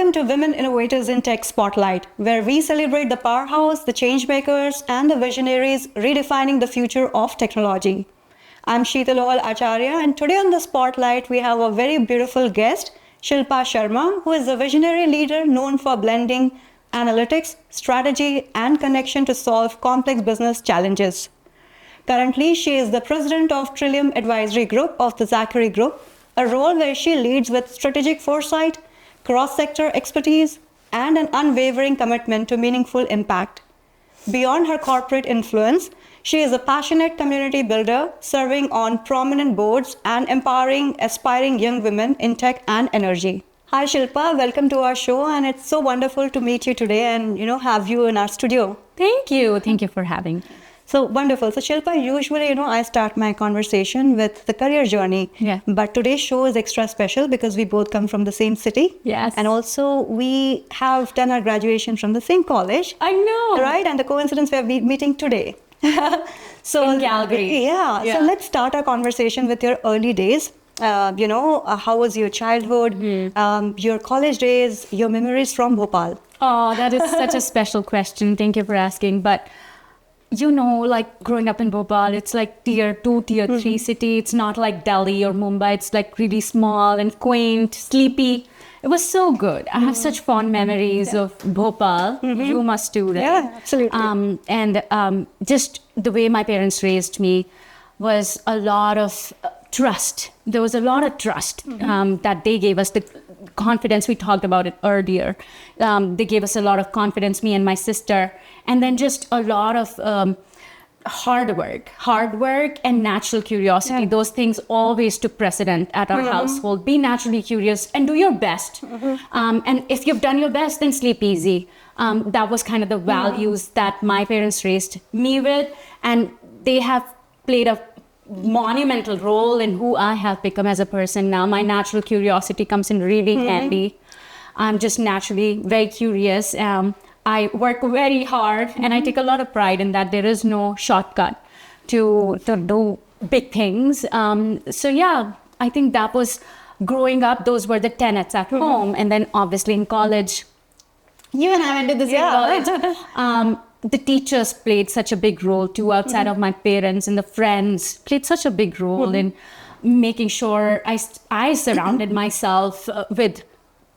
Welcome to Women Innovators in Tech Spotlight, where we celebrate the powerhouse, the changemakers, and the visionaries redefining the future of technology. I'm Sheetal Ohal Acharya, and today on the Spotlight, we have a very beautiful guest, Shilpa Sharma, who is a visionary leader known for blending analytics, strategy, and connection to solve complex business challenges. Currently, she is the president of Trillium Advisory Group of the Zachary Group, a role where she leads with strategic foresight, cross-sector expertise, and an unwavering commitment to meaningful impact. Beyond her corporate influence, she is a passionate community builder, serving on prominent boards and empowering aspiring young women in tech and energy. Hi Shilpa, welcome to our show, and it's so wonderful to meet you today and have you in our studio. Thank you for having me. So wonderful. So Shilpa, usually, I start my conversation with the career journey. Yeah. But today's show is extra special because we both come from the same city. Yes. And also we have done our graduation from the same college. I know. Right? And the coincidence we are meeting today. So in Calgary. Yeah. So let's start our conversation with your early days. How was your childhood, your college days, your memories from Bhopal? Oh, that is such a special question. Thank you for asking. But like growing up in Bhopal, it's like tier 2, tier 3 city. It's not like Delhi or Mumbai. It's like really small and quaint, sleepy. It was so good. I have such fond memories of Bhopal. You must too, right? Yeah, absolutely. And just the way my parents raised me was a lot of trust. There was a lot of trust that they gave us, the confidence. We talked about it earlier. They gave us a lot of confidence, me and my sister. And then just a lot of hard work and natural curiosity. Yeah. Those things always took precedent at our household. Be naturally curious and do your best. And if you've done your best, then sleep easy. That was kind of the values that my parents raised me with. And they have played a monumental role in who I have become as a person now. My natural curiosity comes in really handy. I'm just naturally very curious. I work very hard and I take a lot of pride in that. There is no shortcut to do big things. I think that was growing up. Those were the tenets at home. And then obviously in college, you and I went to the same college. The teachers played such a big role too, outside of my parents, and the friends played such a big role in making sure I surrounded myself with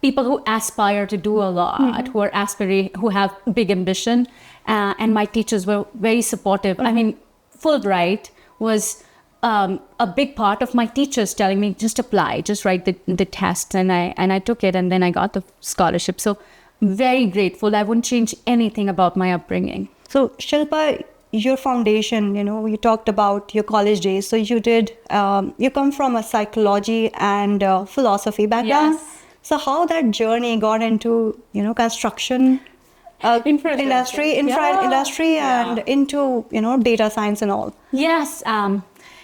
people who aspire to do a lot, who have big ambition, and my teachers were very supportive. I mean, Fulbright was a big part of my teachers telling me, just apply, just write the test, and I took it, and then I got the scholarship. So very grateful. I wouldn't change anything about my upbringing. So Shilpa, your foundation, you talked about your college days. So you did, you come from a psychology and philosophy background. Yes. So how that journey got into, construction industry, and into, data science and all? Yes,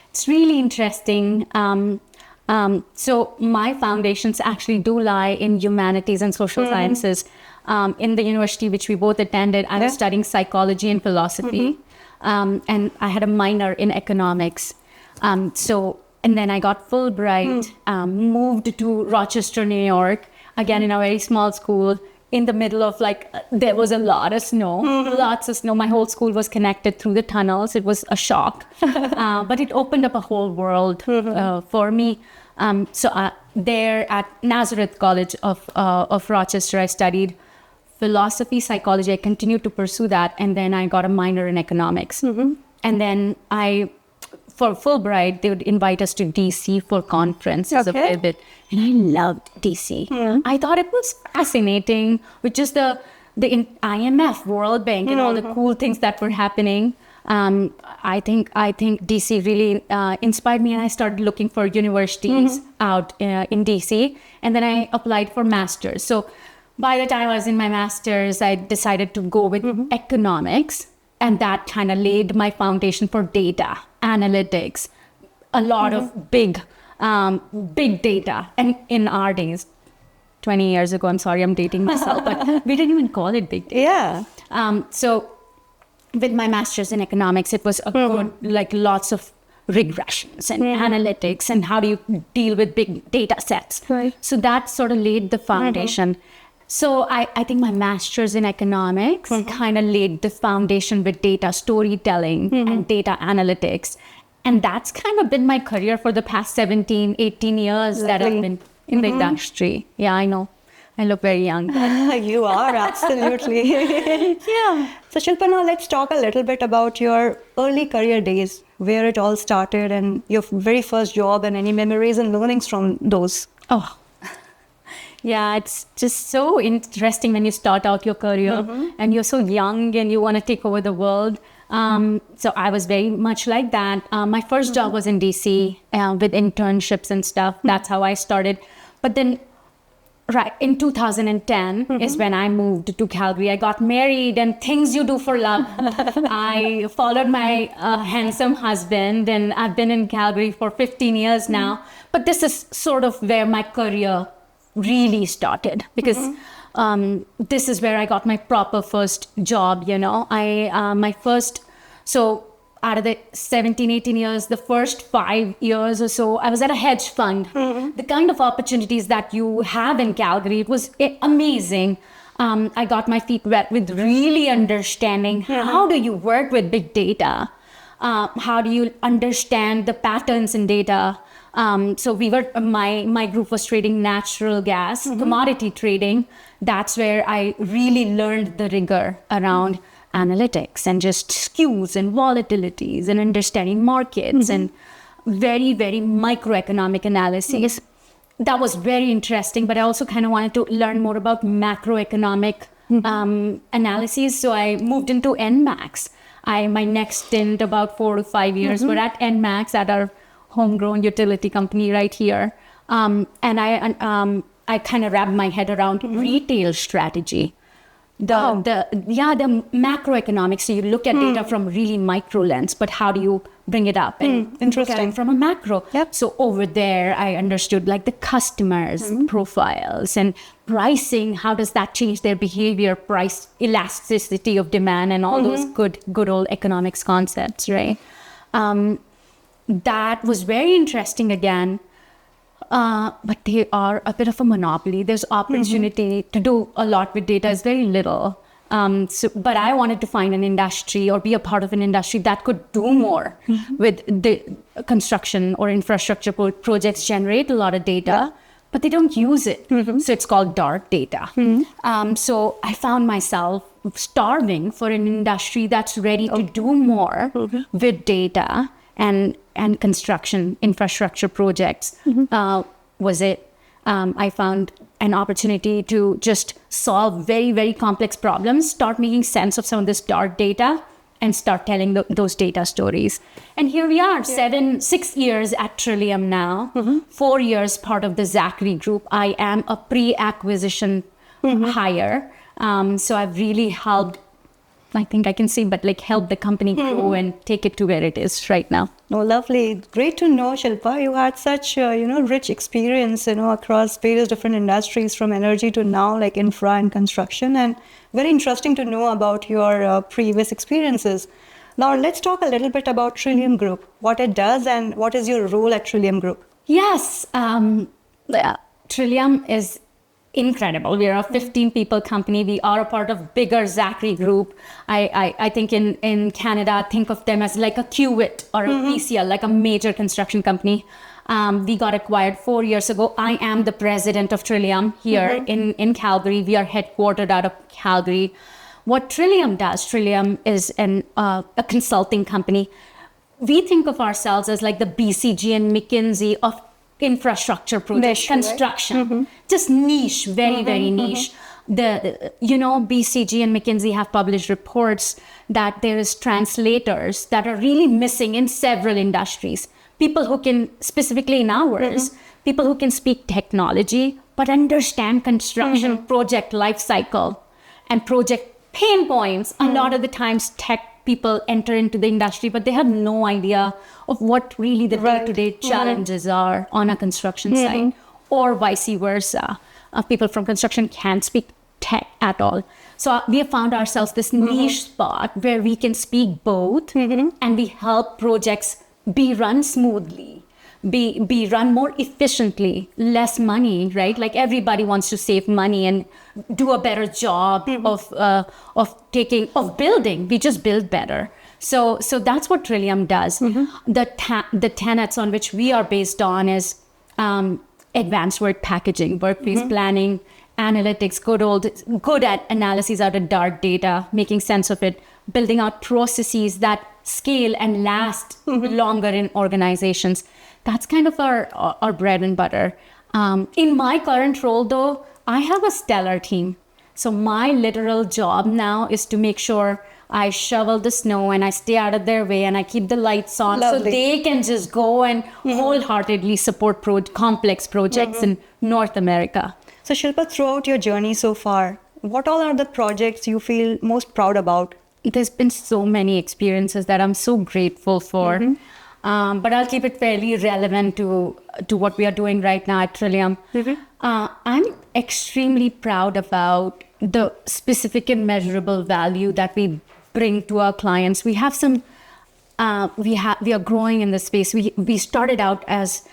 it's really interesting. So my foundations actually do lie in humanities and social sciences. In the university which we both attended, I was studying psychology and philosophy, and I had a minor in economics. And then I got Fulbright, moved to Rochester, New York, again in a very small school. In the middle of there was a lot of snow, lots of snow. My whole school was connected through the tunnels. It was a shock, but it opened up a whole world for me. There at Nazareth College of Rochester, I studied philosophy, psychology. I continued to pursue that, and then I got a minor in economics. And then for Fulbright, they would invite us to DC for conferences a fair bit. And I loved DC. I thought it was fascinating with just the IMF, World Bank, and all the cool things that were happening. I think DC really inspired me, and I started looking for universities out in DC. And then I applied for masters. So by the time I was in my masters, I decided to go with economics. And that kind of laid my foundation for data, analytics, a lot of big data. And in our days, 20 years ago, I'm sorry, I'm dating myself, but we didn't even call it big data. Yeah. So with my master's in economics, it was a good, lots of regressions and analytics and how do you deal with big data sets. Right. So that sort of laid the foundation. So I think my master's in economics kind of laid the foundation with data storytelling and data analytics. And that's kind of been my career for the past 17, 18 years that I've been in the industry. Yeah, I know. I look very young. You are, absolutely. Yeah. So Shilpa, now let's talk a little bit about your early career days, where it all started and your very first job and any memories and learnings from those. Oh, yeah, it's just so interesting when you start out your career and you're so young and you want to take over the world. So I was very much like that. My first job was in DC with internships and stuff. That's how I started. But then right in 2010 is when I moved to Calgary. I got married and things you do for love. I followed my handsome husband and I've been in Calgary for 15 years now. But this is sort of where my career really started because this is where I got my proper first job, you know. So out of the 17, 18 years, the first 5 years or so, I was at a hedge fund. The kind of opportunities that you have in Calgary, it was amazing. I got my feet wet with really understanding how do you work with big data? How do you understand the patterns in data? So my group was trading natural gas, commodity trading. That's where I really learned the rigor around analytics and just skews and volatilities and understanding markets and very, very microeconomic analysis. That was very interesting, but I also kind of wanted to learn more about macroeconomic analysis. So I moved into NMAX. My next stint, about 4 to 5 years, were at NMAX at our homegrown utility company right here. And I kind of wrapped my head around retail strategy. The macroeconomics. So you look at data from really micro lens, but how do you bring it up and look at it from a macro? Yep. So over there, I understood like the customers' profiles and pricing. How does that change their behavior? Price elasticity of demand and all those good old economics concepts, right? That was very interesting again. But they are a bit of a monopoly. There's opportunity to do a lot with data is very little. But I wanted to find an industry or be a part of an industry that could do more with the construction or infrastructure projects, generate a lot of data, but they don't use it. So it's called dark data. So I found myself starving for an industry that's ready to do more with data and construction infrastructure projects. I found an opportunity to just solve very, very complex problems, start making sense of some of this dark data and start telling those data stories. And here we are, 6 years at Trillium now, 4 years part of the Zachary Group. I am a pre-acquisition hire. So I've really helped, I think I can say, but like help the company grow and take it to where it is right now. Oh, lovely. Great to know, Shilpa. You had such, rich experience, across various different industries from energy to now like infra and construction, and very interesting to know about your previous experiences. Now, let's talk a little bit about Trillium Group, what it does and what is your role at Trillium Group? Yes. Trillium is incredible. We are a 15-people company. We are a part of bigger Zachary Group. I think in Canada, think of them as like a Qwit or a PCL, like a major construction company. We got acquired 4 years ago. I am the president of Trillium here in Calgary. We are headquartered out of Calgary. What Trillium does, Trillium is a consulting company. We think of ourselves as like the BCG and McKinsey of infrastructure projects, construction, right? Just niche, very, very niche. BCG and McKinsey have published reports that there is translators that are really missing in several industries. People who can, specifically in ours, people who can speak technology, but understand construction project life cycle and project pain points. A lot of the times tech people enter into the industry, but they have no idea of what really the day-to-day challenges are on a construction site, or vice versa. People from construction can't speak tech at all. So we have found ourselves this niche spot where we can speak both and we help projects be run smoothly. be run more efficiently, less money, right? Like everybody wants to save money and do a better job of building. We just build better. So that's what Trillium does. The tenets on which we are based on is advanced work packaging, workplace planning, analytics, good at analysis out of dark data, making sense of it, building out processes that scale and last longer in organizations. That's kind of our bread and butter. In my current role, though, I have a stellar team. So my literal job now is to make sure I shovel the snow and I stay out of their way and I keep the lights on. Lovely. So they can just go and wholeheartedly support complex projects in North America. So Shilpa, throughout your journey so far, what all are the projects you feel most proud about? There's been so many experiences that I'm so grateful for. But I'll keep it fairly relevant to what we are doing right now at Trillium. I'm extremely proud about the specific and measurable value that we bring to our clients. We have some, we are growing in the space. We started out as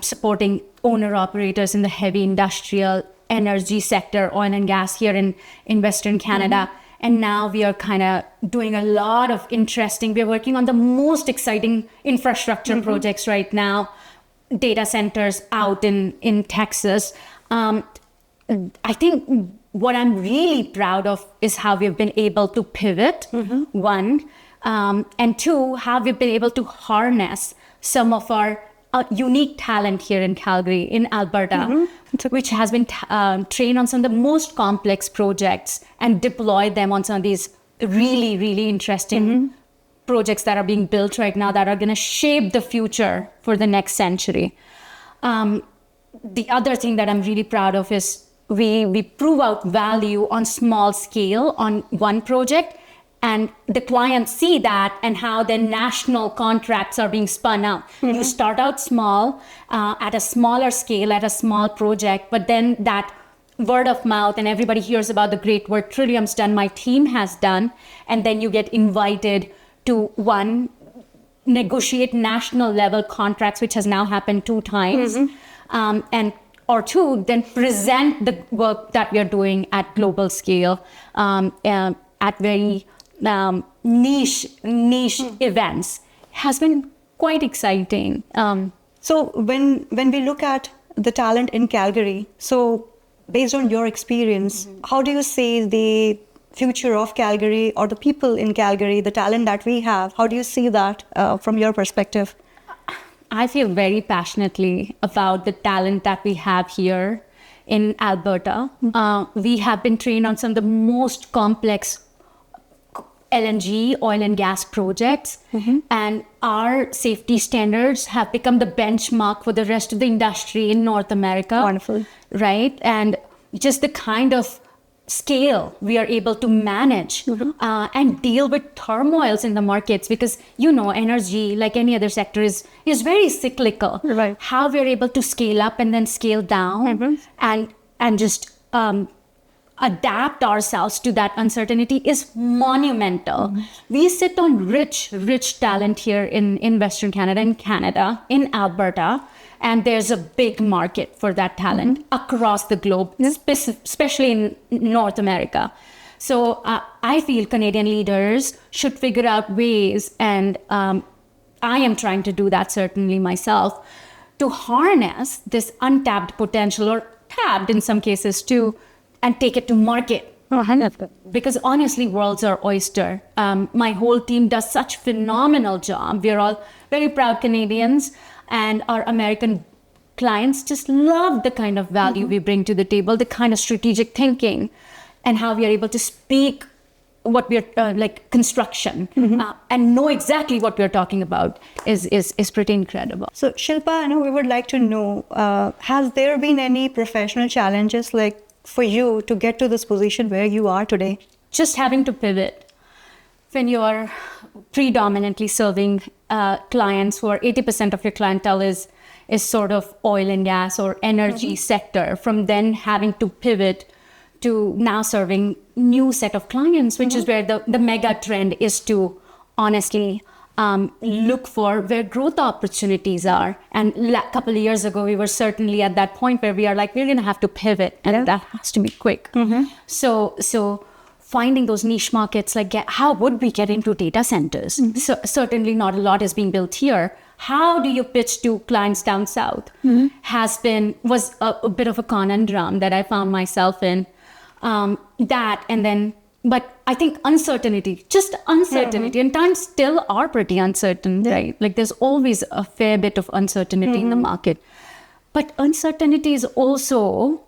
supporting owner-operators in the heavy industrial energy sector, oil and gas here in Western Canada. And now we are kind of doing a lot of we're working on the most exciting infrastructure projects right now, data centers out in Texas. I think what I'm really proud of is how we've been able to pivot, one, and two, how we've been able to harness some of our unique talent here in Calgary, in Alberta, which has been trained on some of the most complex projects and deployed them on some of these really, really interesting projects that are being built right now that are going to shape the future for the next century. The other thing that I'm really proud of is we prove out value on small scale on one project, and the clients see that and how the national contracts are being spun out. You start out small, at a smaller scale, at a small project, but then that word of mouth and everybody hears about the great work Trillium's done, my team has done, and then you get invited to one, negotiate national level contracts, which has now happened 2 times, or two, then present the work that we are doing at global scale, at very niche events, has been quite exciting. So when we look at the talent in Calgary, so based on your experience, how do you see the future of Calgary or the people in Calgary, the talent that we have? How do you see that from your perspective? I feel very passionately about the talent that we have here in Alberta. We have been trained on some of the most complex LNG, oil and gas projects, and our safety standards have become the benchmark for the rest of the industry in North America. Wonderful. Right? And just the kind of scale we are able to manage and deal with turmoils in the markets, because energy, like any other sector, is very cyclical. Right. How we're able to scale up and then scale down and just adapt ourselves to that uncertainty is monumental. We sit on rich talent here in Western Canada, in Alberta, and there's a big market for that talent across the globe, especially in North America. So I feel Canadian leaders should figure out ways, and I am trying to do that certainly myself, to harness this untapped potential, or tapped in some cases too, and take it to market. Because honestly, world's our oyster. My whole team does such phenomenal job. We're all very proud Canadians, and our American clients just love the kind of value we bring to the table, the kind of strategic thinking, and how we are able to speak what we're like construction and know exactly what we're talking about is pretty incredible. So Shilpa, I know we would like to know, has there been any professional challenges like for you to get to this position where you are today? Just having to pivot. When you are predominantly serving clients who are 80% of your clientele is sort of oil and gas or energy sector, from then having to pivot to now serving new set of clients, which is where the mega trend is to honestly look for where growth opportunities are. And a couple of years ago, we were certainly at that point where we are like, we're going to have to pivot, and that has to be quick. So finding those niche markets, like how would we get into data centers? So certainly not a lot is being built here. How do you pitch to clients down south? Was a bit of a conundrum that I found myself in. But I think uncertainty, and times still are pretty uncertain, right? Like there's always a fair bit of uncertainty in the market. But uncertainty is also,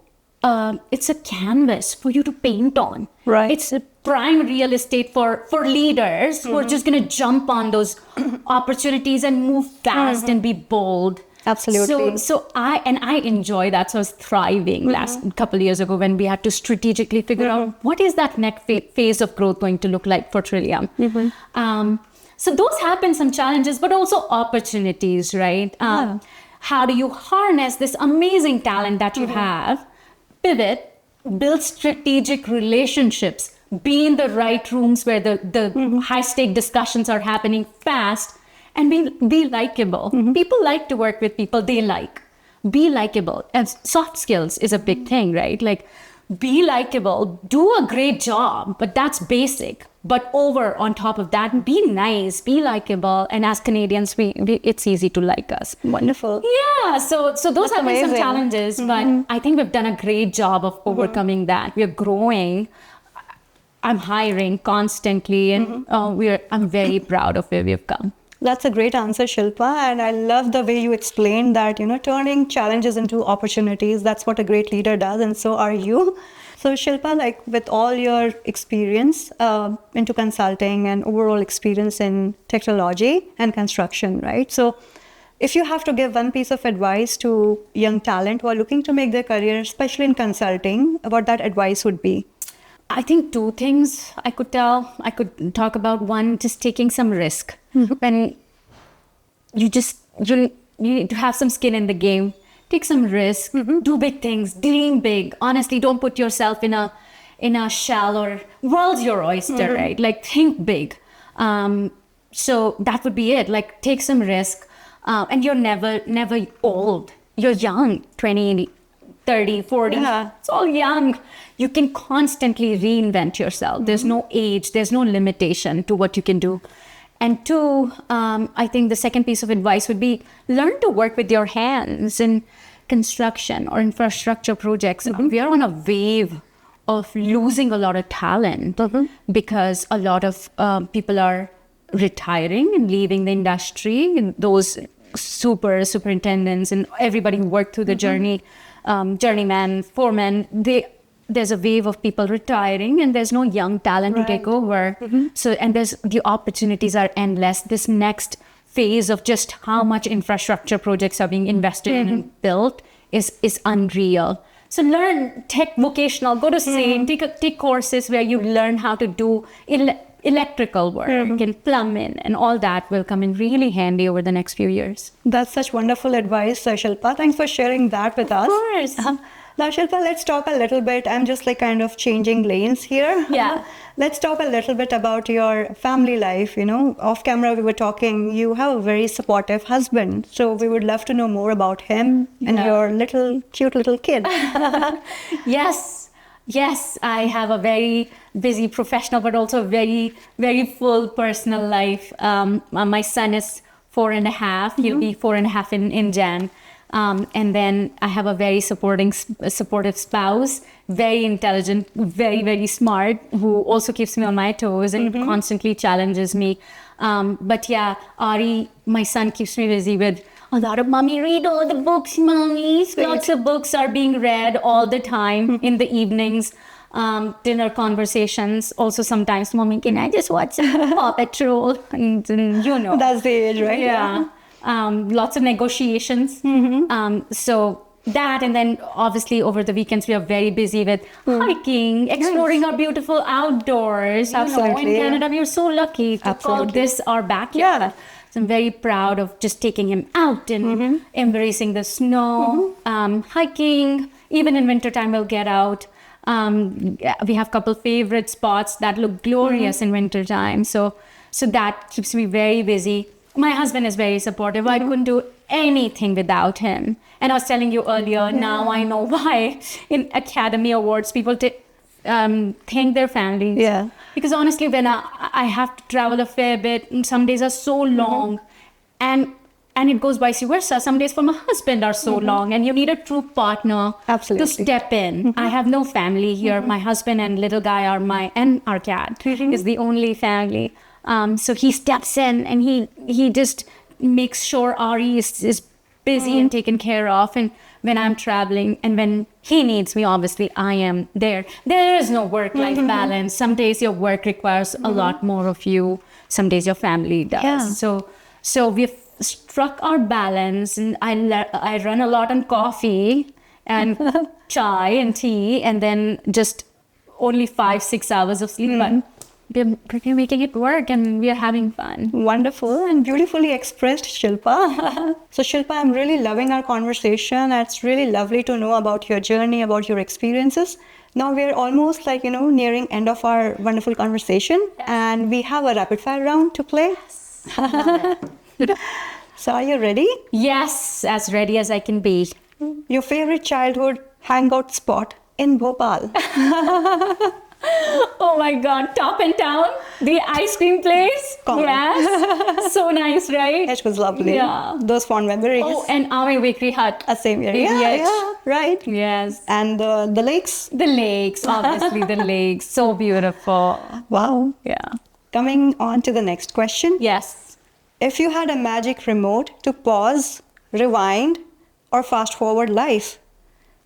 it's a canvas for you to paint on. Right. It's a prime real estate for leaders who are just going to jump on those opportunities and move fast and be bold. Absolutely. So I enjoy that. So I was thriving last couple of years ago when we had to strategically figure out what is that next phase of growth going to look like for Trillium. So those have been some challenges, but also opportunities, right? How do you harness this amazing talent that you have, pivot, build strategic relationships, be in the right rooms where the high-stake discussions are happening fast, and be likable. People like to work with people they like. Be likable. And soft skills is a big thing, right? Like, be likable, do a great job, but that's basic. But on top of that, be nice, be likable. And as Canadians, it's easy to like us. Wonderful. Yeah, so those That's have been some amazing. challenges, but I think we've done a great job of overcoming that. We're growing. I'm hiring constantly, and I'm very proud of where we've come. That's a great answer, Shilpa. And I love the way you explained that, turning challenges into opportunities. That's what a great leader does. And so are you. So Shilpa, like with all your experience into consulting and overall experience in technology and construction, right? So if you have to give one piece of advice to young talent who are looking to make their career, especially in consulting, what that advice would be? I think two things I could talk about. One, just taking some risk. When you need to have some skin in the game, take some risk, do big things, dream big. Honestly, don't put yourself in a shell, or world's your oyster, right? Like, think big. So that would be it. Like, take some risk, and you're never old. You're young, 20, 30, 40. Yeah. It's all young. You can constantly reinvent yourself. There's no age, there's no limitation to what you can do. And two, I think the second piece of advice would be learn to work with your hands in construction or infrastructure projects. We are on a wave of losing a lot of talent because a lot of people are retiring and leaving the industry. And those superintendents and everybody who worked through the journey, journeyman, foreman, there's a wave of people retiring, and there's no young talent to take over. So, and the opportunities are endless. This next phase of just how much infrastructure projects are being invested in and built is unreal. So learn vocational, go to SAIN, take courses where you learn how to do electrical work and plumbing, and all that will come in really handy over the next few years. That's such wonderful advice, Shilpa. Thanks for sharing that with us. Of course. Now, Shilpa, let's talk a little bit. I'm just like kind of changing lanes here. Yeah. Let's talk a little bit about your family life. Off camera, we were talking, you have a very supportive husband. So we would love to know more about him and your cute little kid. Yes, I have a very busy professional, but also very, very full personal life. My son is 4.5. He'll be 4.5 in Jan. And then I have a very supportive spouse, very intelligent, very, very smart, who also keeps me on my toes and constantly challenges me. But yeah, Ari, my son, keeps me busy with a lot of, "Mommy, read all the books, Mommy." Lots of books are being read all the time in the evenings. Dinner conversations. Also sometimes, "Mommy, can I just watch some Paw Patrol?" And That's the age, right? Yeah. Lots of negotiations. So that, and then obviously over the weekends we are very busy with hiking, exploring our beautiful outdoors. Absolutely. In Canada, we are so lucky to call this our backyard. Yeah. So I'm very proud of just taking him out and embracing the snow, hiking. Even in wintertime, we'll get out. We have a couple favorite spots that look glorious in wintertime. So So that keeps me very busy. My husband is very supportive. I couldn't do anything without him. And I was telling you earlier, now I know why in Academy Awards people thank their families. Yeah. Because honestly, when I have to travel a fair bit, and some days are so long, and it goes vice versa. Some days for my husband are so long, and you need a true partner Absolutely. to step in. I have no family here. My husband and little guy are and our cat is the only family. So he steps in and he just makes sure Ari is busy and taken care of. And when I'm traveling and when he needs me, obviously I am there. There is no work-life balance. Some days your work requires a lot more of you. Some days your family does. Yeah. So we've struck our balance, and I run a lot on coffee and chai and tea, and then just only 5-6 hours of sleep. But we're making it work, and we are having fun. Wonderful and beautifully expressed, Shilpa. So, Shilpa, I'm really loving our conversation. It's really lovely to know about your journey, about your experiences. Now we're almost nearing end of our wonderful conversation, and we have a rapid fire round to play. So, are you ready? Yes, as ready as I can be. Your favorite childhood hangout spot in Bhopal? Oh my God, Top in Town, the ice cream place. Common. Yes, so nice, right? It was lovely. Yeah. Those fond memories. Oh, and Ame Bakery Hut. Same here. Yeah, Yes. yeah, right. Yes. And the lakes. The lakes, obviously the lakes, so beautiful. Wow. Yeah. Coming on to the next question. Yes. If you had a magic remote to pause, rewind, or fast forward life,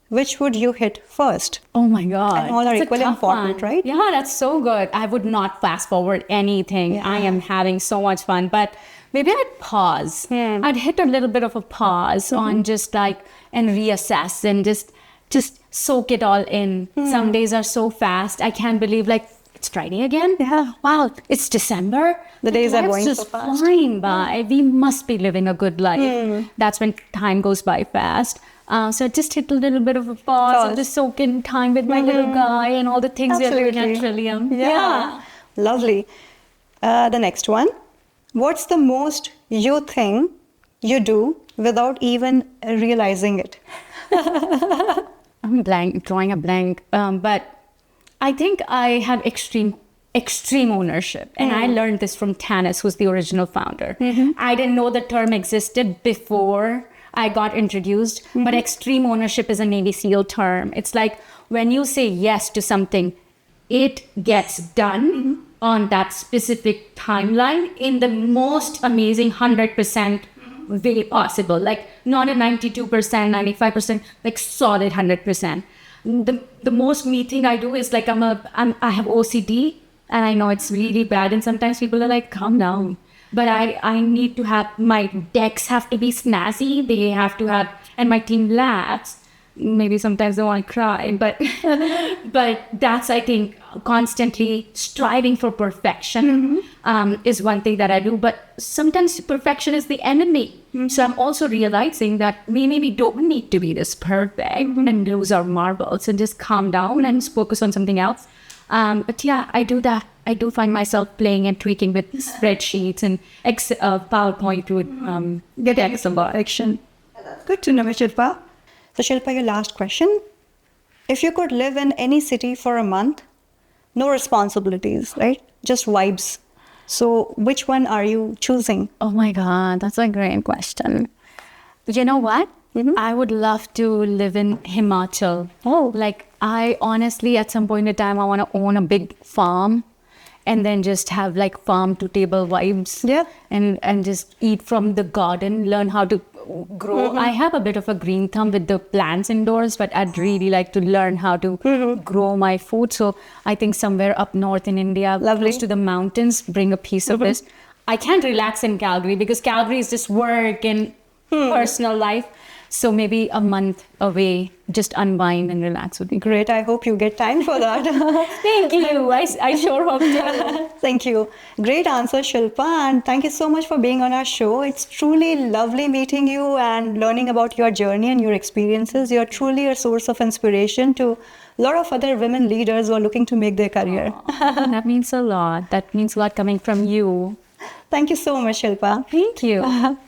which would you hit first? Oh my God. And all are It's a equally tough important, one. right? Yeah, that's so good. I would not fast forward anything. Yeah. I am having so much fun, but maybe I'd pause. I'd hit a little bit of a pause on just and reassess and just soak it all in. Some days are so fast. I can't believe it's Friday again. Yeah. Wow, it's December. The days are Life's going just so fast. flying by. We must be living a good life. That's when time goes by fast. So I just hit a little bit of a pause and just soak in time with my little guy and all the things we're doing at Trillium. Yeah. Lovely. The next one. What's the most you think you do without even realizing it? I'm drawing a blank. But I think I have extreme ownership. And I learned this from Tanis, who's the original founder. I didn't know the term existed before I got introduced, but extreme ownership is a Navy SEAL term. It's like when you say yes to something, it gets done on that specific timeline in the most amazing 100% way possible. Not a 92%, 95%, solid 100%. The most me thing I do is I have OCD, and I know it's really bad, and sometimes people are like, calm down. But I need to have, my decks have to be snazzy. They have to have, and my team laughs. Maybe sometimes they want to cry, but that's, I think, constantly striving for perfection is one thing that I do. But sometimes perfection is the enemy. So I'm also realizing that we maybe don't need to be this perfect and lose our marbles and just calm down and just focus on something else. But yeah, I do that. I do find myself playing and tweaking with spreadsheets and PowerPoint to get excellent action. Good to know, Shilpa. So, Shilpa, your last question. If you could live in any city for a month, no responsibilities, right? Just vibes. So, which one are you choosing? Oh my God, that's a great question. You know what? I would love to live in Himachal. Oh. I honestly, at some point in time, I want to own a big farm and then just have farm to table vibes. Yeah. And just eat from the garden, learn how to grow. I have a bit of a green thumb with the plants indoors, but I'd really like to learn how to grow my food. So I think somewhere up north in India, close to the mountains, bring a piece of this. I can't relax in Calgary because Calgary is just work and personal life. So maybe a month away, just unwind and relax would be great. Great. I hope you get time for that. Thank you. I sure hope to. Thank you. Great answer, Shilpa. And thank you so much for being on our show. It's truly lovely meeting you and learning about your journey and your experiences. You're truly a source of inspiration to a lot of other women leaders who are looking to make their career. That means a lot. That means a lot coming from you. Thank you so much, Shilpa. Thank you.